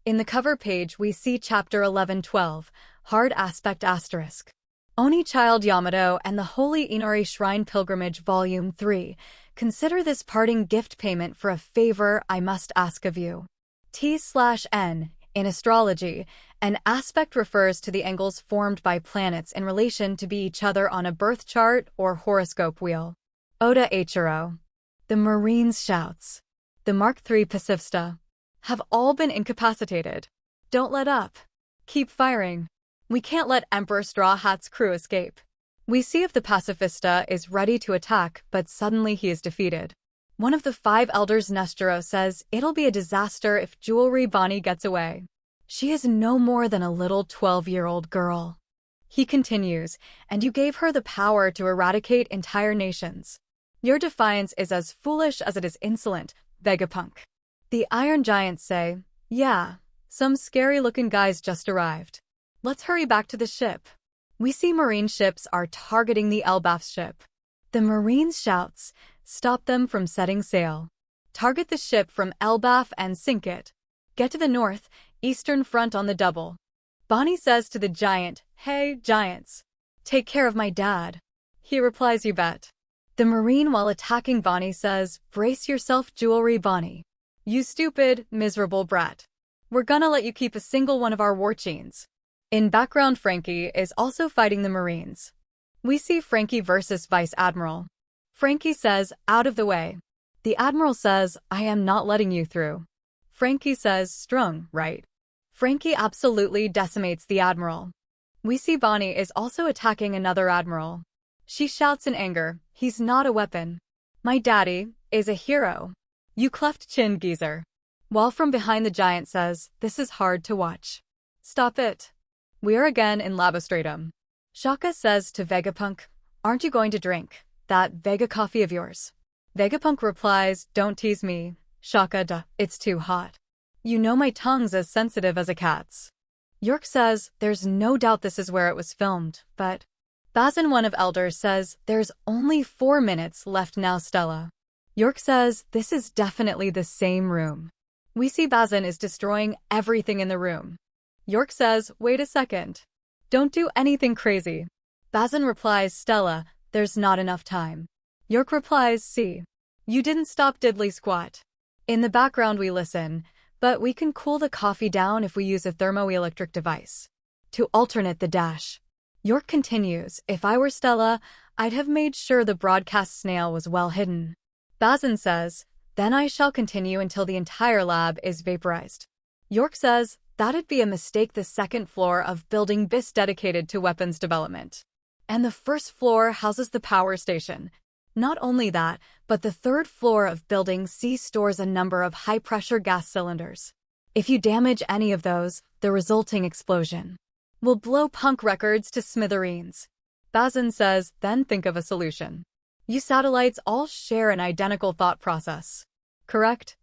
In the cover page, we see Chapter 1112, Hard Aspect Asterisk. Oni Child Yamato and the Holy Inori Shrine Pilgrimage Volume 3. Consider this parting gift payment for a favor I must ask of you. T/N. In astrology, an aspect refers to the angles formed by planets in relation to be each other on a birth chart or horoscope wheel. Oda Eiichiro. The Marines shouts. The Mark III Pacifista have all been incapacitated. Don't let up. Keep firing. We can't let Emperor Straw Hat's crew escape. We see if the pacifista is ready to attack, but suddenly he is defeated. One of the 5 elders, Nestero, says it'll be a disaster if Jewelry Bonnie gets away. She is no more than a little 12-year-old girl. He continues, and you gave her the power to eradicate entire nations. Your defiance is as foolish as it is insolent, Vegapunk. The Iron Giants say, yeah, some scary-looking guys just arrived. Let's hurry back to the ship. We see Marine ships are targeting the Elbaf's ship. The Marines shouts, stop them from setting sail. Target the ship from Elbaf and sink it. Get to the north, eastern front on the double. Bonnie says to the giant, hey, giants. Take care of my dad. He replies, you bet. The Marine, while attacking Bonnie, says, brace yourself, Jewelry Bonnie. You stupid, miserable brat. We're gonna let you keep a single one of our war chains. In background, Frankie is also fighting the Marines. We see Frankie versus Vice Admiral. Frankie says, out of the way. The Admiral says, I am not letting you through. Frankie says, strung, right? Frankie absolutely decimates the Admiral. We see Bonnie is also attacking another Admiral. She shouts in anger, he's not a weapon. My daddy is a hero. You cleft-chin geezer. While from behind, the giant says, this is hard to watch. Stop it. We are again in Labo Stratum. Shaka says to Vegapunk, aren't you going to drink that Vega coffee of yours? Vegapunk replies, don't tease me, Shaka, duh, it's too hot. You know my tongue's as sensitive as a cat's. York says, there's no doubt this is where it was filmed, but Bazin, one of elders, says, there's only 4 minutes left now, Stella. York says, this is definitely the same room. We see Bazin is destroying everything in the room. York says, wait a second. Don't do anything crazy. Bazin replies, Stella, there's not enough time. York replies, see. You didn't stop diddly squat. In the background we listen, but we can cool the coffee down if we use a thermoelectric device. To alternate the dash. York continues, if I were Stella, I'd have made sure the broadcast snail was well hidden. Bazin says, then I shall continue until the entire lab is vaporized. York says, that'd be a mistake. The second floor of Building BIS dedicated to weapons development. And the first floor houses the power station. Not only that, but the third floor of Building C stores a number of high-pressure gas cylinders. If you damage any of those, the resulting explosion will blow Punk Records to smithereens. Bazin says, then think of a solution. You satellites all share an identical thought process. Correct?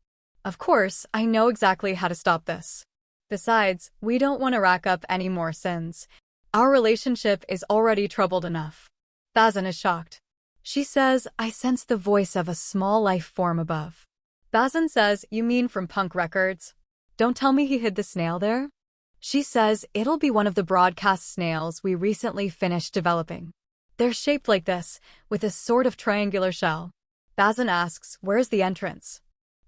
Of course, I know exactly how to stop this. Besides, we don't want to rack up any more sins. Our relationship is already troubled enough. Bazin is shocked. She says, I sense the voice of a small life form above. Bazin says, you mean from Punk Records? Don't tell me he hid the snail there? She says, it'll be one of the broadcast snails we recently finished developing. They're shaped like this, with a sort of triangular shell. Bazin asks, where's the entrance?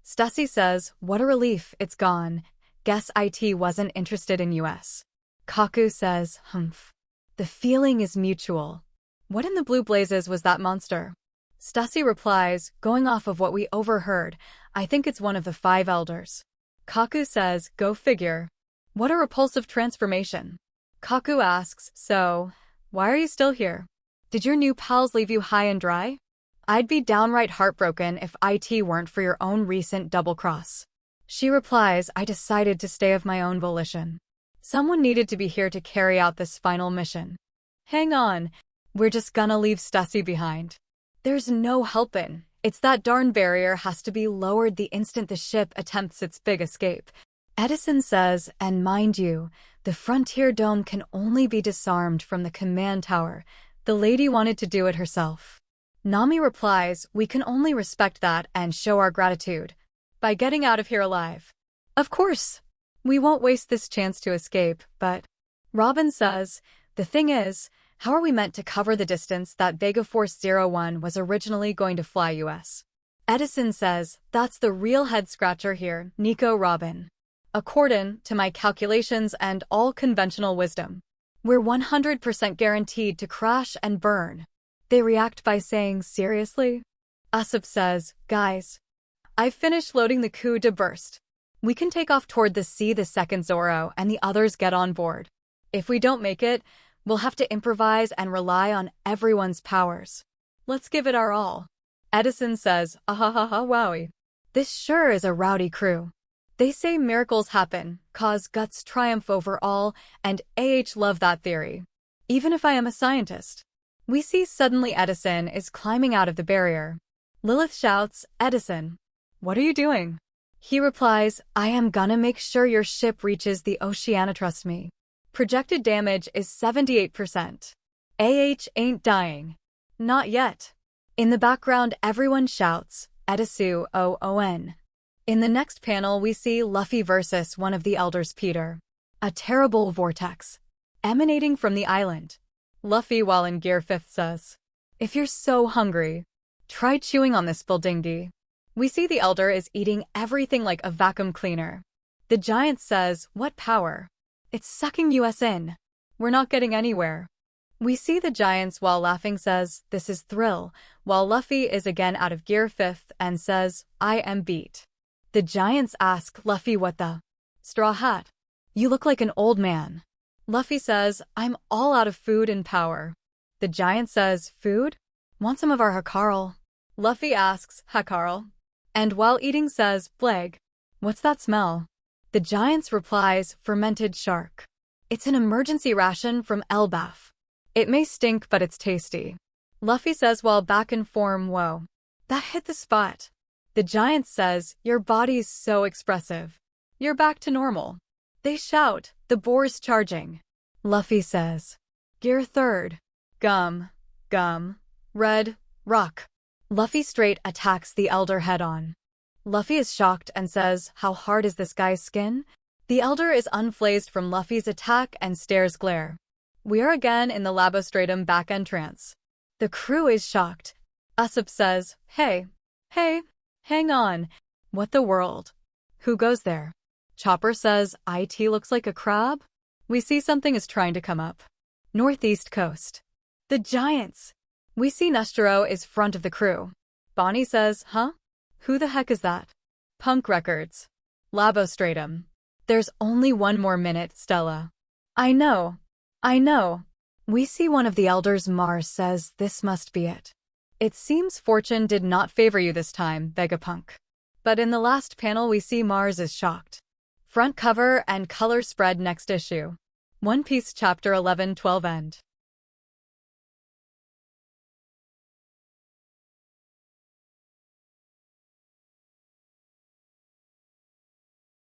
Stussy says, what a relief, it's gone. Guess IT wasn't interested in US. Kaku says, humph. The feeling is mutual. What in the blue blazes was that monster? Stussy replies, going off of what we overheard, I think it's one of the 5 elders. Kaku says, go figure. What a repulsive transformation. Kaku asks, so, why are you still here? Did your new pals leave you high and dry? I'd be downright heartbroken if IT weren't for your own recent double-cross. She replies, I decided to stay of my own volition. Someone needed to be here to carry out this final mission. Hang on, we're just gonna leave Stussy behind. There's no helpin'. It's that darn barrier has to be lowered the instant the ship attempts its big escape. Edison says, and mind you, the Frontier Dome can only be disarmed from the command tower. The lady wanted to do it herself. Nami replies, we can only respect that and show our gratitude by getting out of here alive. Of course. We won't waste this chance to escape, but Robin says, the thing is, how are we meant to cover the distance that Vega Force 01 was originally going to fly US? Edison says, that's the real head-scratcher here, Nico Robin. According to my calculations and all conventional wisdom, we're 100% guaranteed to crash and burn. They react by saying, seriously? Usopp says, guys, I've finished loading the coup de burst. We can take off toward the sea the second Zoro and the others get on board. If we don't make it, we'll have to improvise and rely on everyone's powers. Let's give it our all. Edison says, ahahaha wowie. This sure is a rowdy crew. They say miracles happen, cause guts triumph over all, and love that theory. Even if I am a scientist. We see suddenly Edison is climbing out of the barrier. Lilith shouts, Edison, what are you doing? He replies, I am gonna make sure your ship reaches the Oceana, trust me. Projected damage is 78%. Ain't dying. Not yet. In the background, everyone shouts, Edisu OON. In the next panel, we see Luffy versus one of the elders, Peter. A terrible vortex emanating from the island. Luffy, while in Gear 5th, says, if you're so hungry, try chewing on this buildingy. We see the elder is eating everything like a vacuum cleaner. The giant says, what power? It's sucking us in. We're not getting anywhere. We see the giants, while laughing, says, this is thrill, while Luffy is again out of Gear 5th and says, I am beat. The giants ask Luffy, what the? Straw Hat. You look like an old man. Luffy says, I'm all out of food and power. The giant says, food? Want some of our Hakarl? Luffy asks, Hakarl? And while eating says, Bleg. What's that smell? The giants replies, fermented shark. It's an emergency ration from Elbaf. It may stink, but it's tasty. Luffy says while back in form, whoa. That hit the spot. The giant says, your body's so expressive. You're back to normal. They shout, the boar's charging. Luffy says, Gear 3rd. Gum. Red. Rock. Luffy straight attacks the elder head-on. Luffy is shocked and says, how hard is this guy's skin? The elder is unfazed from Luffy's attack and stares glare. We are again in the Labo Stratum back entrance. The crew is shocked. Usopp says, hey, hang on. What the world? Who goes there? Chopper says, it looks like a crab? We see something is trying to come up. Northeast coast. The giants. We see Nustro is front of the crew. Bonnie says, huh? Who the heck is that? Punk Records. Labo Stratum. There's only one more minute, Stella. I know. We see one of the elders, Mars, says, this must be it. It seems fortune did not favor you this time, Vegapunk. But in the last panel we see Mars is shocked. Front cover and color spread next issue. One Piece Chapter 11-12 end.